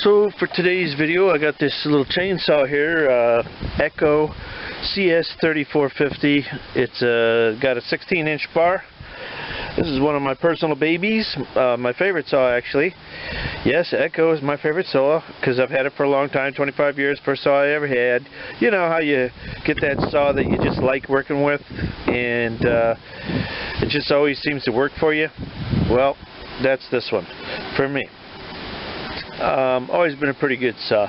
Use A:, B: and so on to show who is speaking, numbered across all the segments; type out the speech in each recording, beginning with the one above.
A: So for today's video, I got this little chainsaw here, Echo CS3450. It's got a 16-inch bar. This is one of my personal babies, my favorite saw actually. Yes, Echo is my favorite saw because I've had it for a long time, 25 years, first saw I ever had. You know how you get that saw that you just like working with and it just always seems to work for you? Well, that's this one for me. Always been a pretty good saw.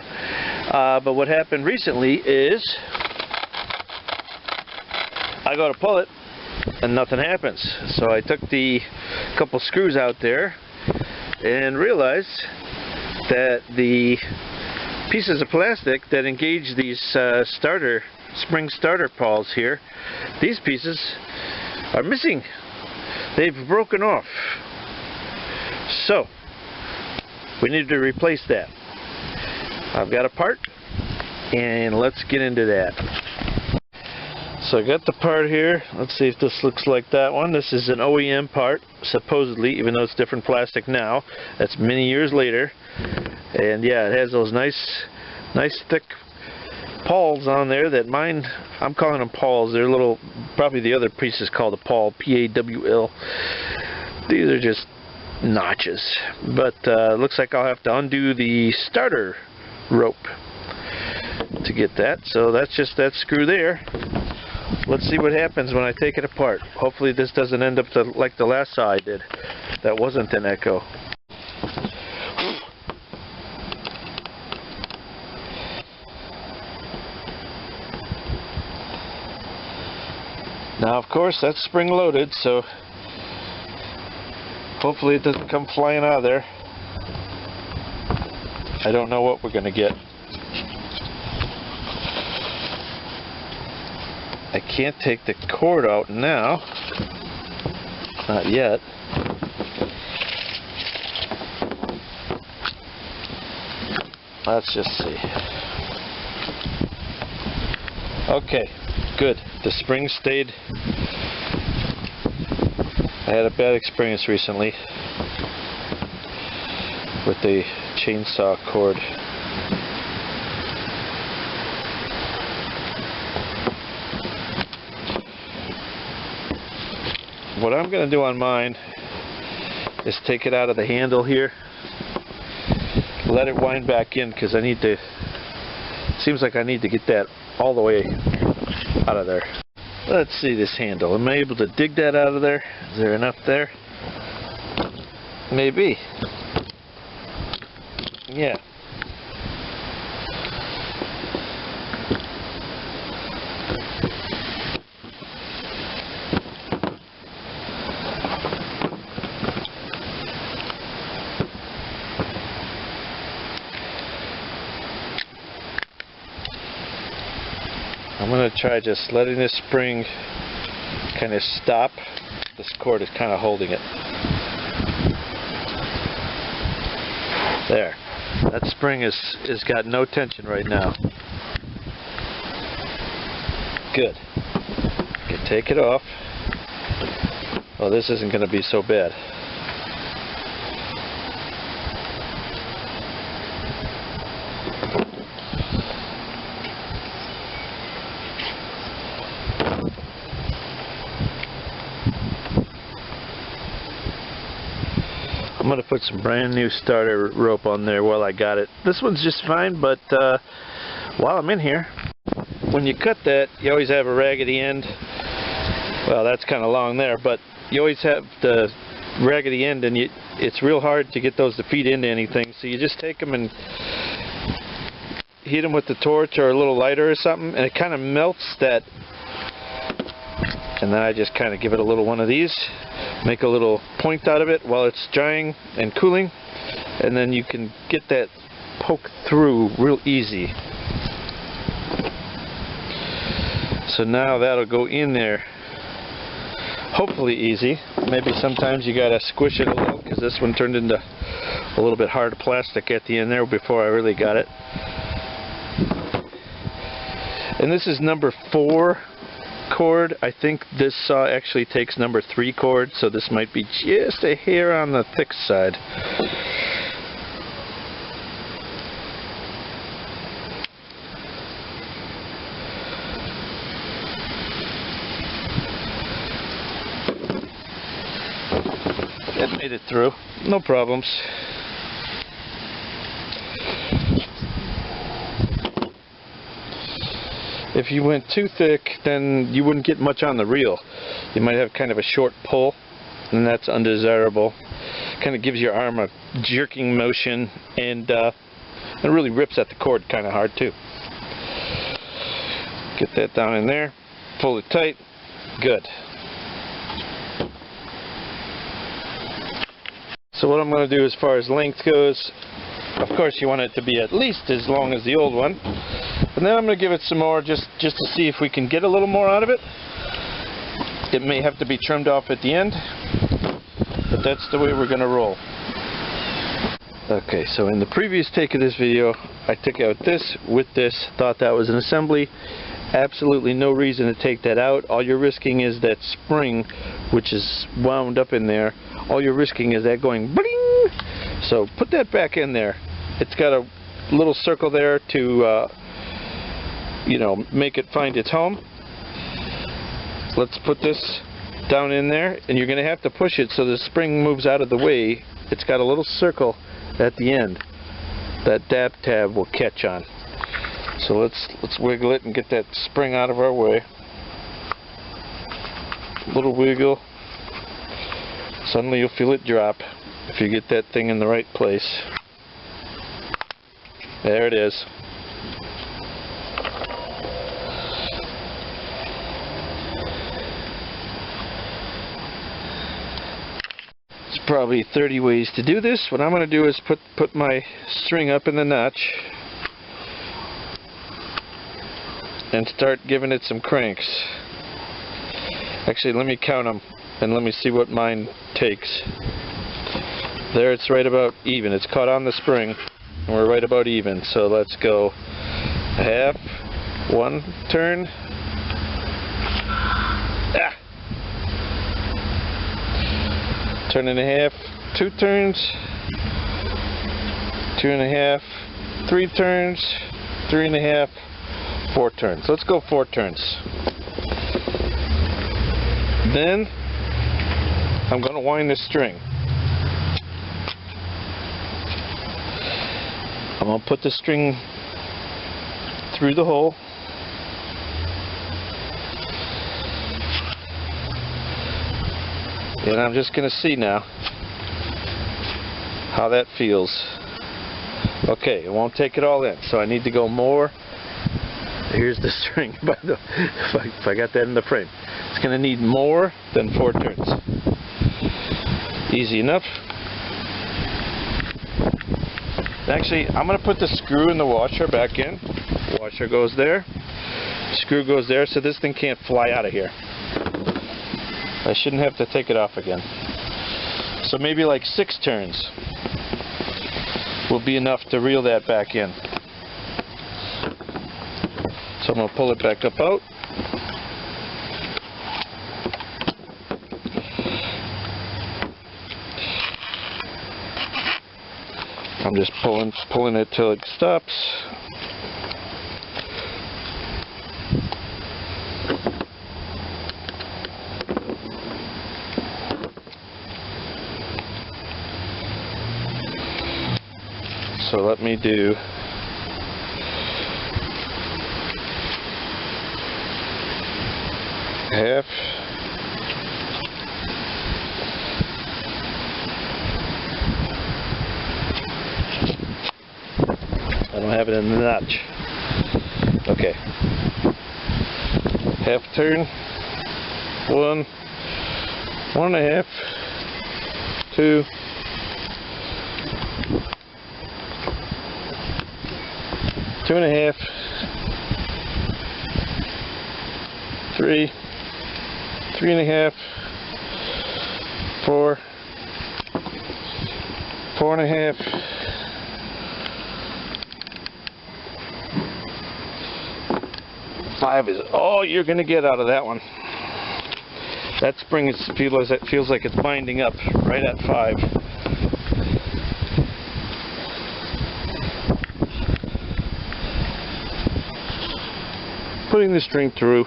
A: But what happened recently is I go to pull it and nothing happens. So I took the couple screws out there and realized that the pieces of plastic that engage these spring starter pawls here, these pieces are missing. They've broken off. So we need to replace that. I've got a part and let's get into that. So I got the part here. Let's see if this looks like that one. This is an OEM part, supposedly, even though it's different plastic now. That's many years later. And yeah, it has those nice thick pawls on there that mine, I'm calling them pawls. They're little, probably the other piece is called a pawl, P-A-W-L. These are just notches. But looks like I'll have to undo the starter rope to get that. So that's just that screw there. Let's see what happens when I take it apart. Hopefully this doesn't end up like the last saw I did. That wasn't an Echo. Now of course that's spring loaded, so hopefully it doesn't come flying out of there. I don't know what we're going to get. I can't take the cord out now. Not yet. Let's just see. Okay, good. The spring stayed. I had a bad experience recently with the chainsaw cord. What I'm going to do on mine is take it out of the handle here, let it wind back in because I need to, seems like I need to get that all the way out of there. Let's see this handle. Am I able to dig that out of there? Is there enough there? Maybe. Yeah. I'm going to try just letting this spring kind of stop. This cord is kind of holding it. There. That spring is got no tension right now. Good. Okay, take it off. Oh, this isn't going to be so bad. I'm going to put some brand new starter rope on there while I got it. This one's just fine, but while I'm in here, when you cut that, you always have a raggedy end. Well, that's kind of long there, but you always have the raggedy end, and it's real hard to get those to feed into anything. So you just take them and heat them with the torch or a little lighter or something, and it kind of melts that. And then I just kind of give it a little one of these, make a little point out of it while it's drying and cooling, and then you can get that poke through real easy. So now that'll go in there hopefully easy. Maybe sometimes you gotta squish it a little because this one turned into a little bit hard plastic at the end there before I really got it. And this is number 4 cord. I think this saw actually takes number 3 cord, so this might be just a hair on the thick side. made it through, no problems. If you went too thick, then you wouldn't get much on the reel. You might have kind of a short pull, and that's undesirable. Kind of gives your arm a jerking motion, and it really rips at the cord kind of hard too. Get that down in there, pull it tight, good. So what I'm going to do as far as length goes, of course you want it to be at least as long as the old one. And then I'm going to give it some more just to see if we can get a little more out of it. It may have to be trimmed off at the end, but that's the way we're going to roll. Okay, so in the previous take of this video, I took out this with this, thought that was an assembly. Absolutely no reason to take that out. All you're risking is that spring, which is wound up in there. All you're risking is that going bling. So put that back in there. It's got a little circle there to you know, make it find its home. Let's put this down in there, and you're going to have to push it so the spring moves out of the way. It's got a little circle at the end that dab tab will catch on. So let's wiggle it and get that spring out of our way. Little wiggle. Suddenly you'll feel it drop if you get that thing in the right place. There it is. There's probably 30 ways to do this. What I'm going to do is put my string up in the notch and start giving it some cranks. Actually, let me count them and let me see what mine takes. There, it's right about even. It's caught on the spring and we're right about even. So let's go half, one turn, turn and a half, two turns, 2.5, 3 turns, 3.5, 4 turns. Let's go 4 turns. Then I'm going to wind this string. I'm going to put the string through the hole. And I'm just going to see now how that feels. Okay, it won't take it all in, so I need to go more. Here's the string, by the if I got that in the frame. It's going to need more than 4 turns. Easy enough. Actually, I'm going to put the screw in the washer back in. Washer goes there. Screw goes there, so this thing can't fly out of here. I shouldn't have to take it off again. So maybe like 6 turns will be enough to reel that back in. So I'm going to pull it back up out. I'm just pulling it till it stops. So let me do half. I don't have it in the notch. Okay. Half turn. 1, 1.5, 2, 2.5, 3, 3.5, 4, 4.5, 5 is all you're going to get out of that one. That spring feels like it's binding up right at 5. Putting the string through,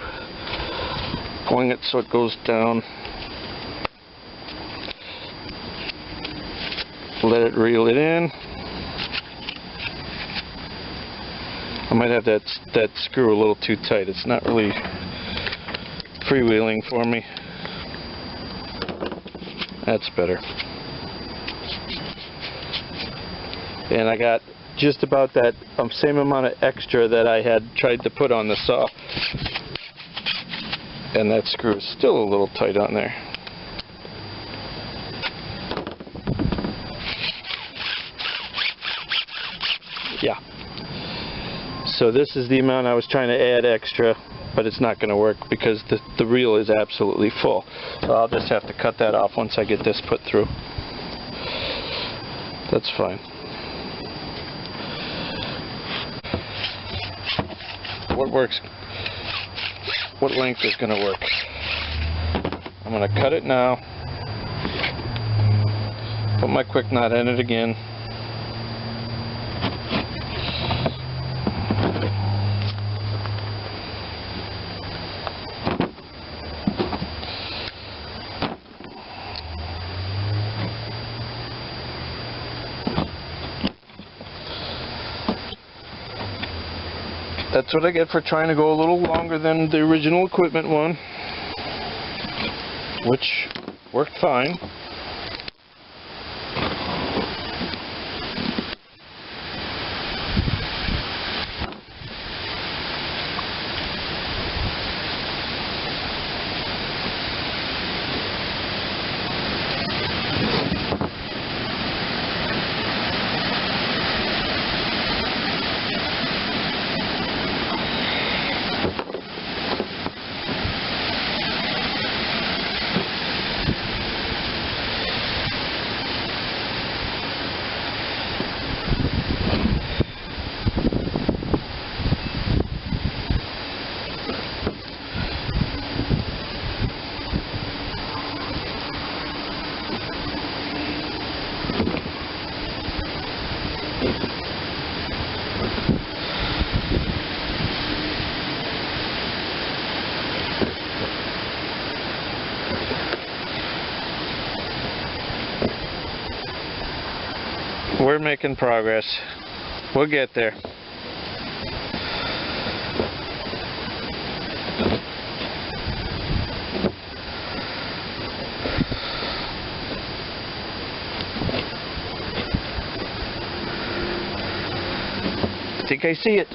A: pulling it so it goes down. let it reel it in. I might have that screw a little too tight. It's not really freewheeling for me. That's better. And I got just about that same amount of extra that I had tried to put on the saw. And that screw is still a little tight on there. Yeah. So this is the amount I was trying to add extra, but it's not going to work because the reel is absolutely full. So I'll just have to cut that off once I get this put through. That's fine. What works? What length is going to work? I'm going to cut it now. Put my quick knot in it again. That's what I get for trying to go a little longer than the original equipment one, which worked fine. We're making progress. We'll get there. I think I see it.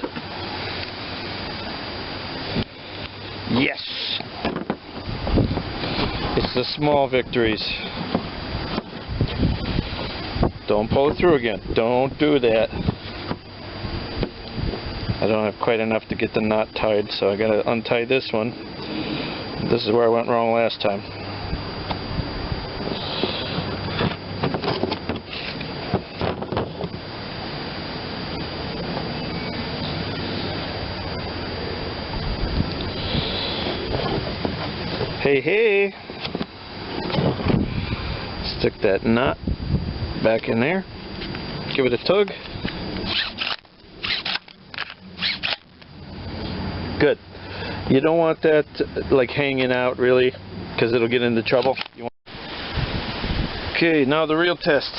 A: Yes! It's the small victories. Don't pull it through again. Don't do that. I don't have quite enough to get the knot tied, so I gotta untie this one. This is where I went wrong last time. Hey, hey! Stick that knot back in there. Give it a tug. Good. You don't want that like hanging out really, because it'll get into trouble. Okay, now the real test.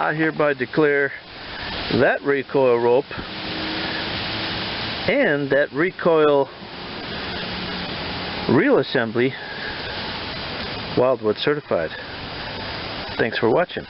A: I hereby declare that recoil rope and that recoil reel assembly Wildwood certified. Thanks for watching.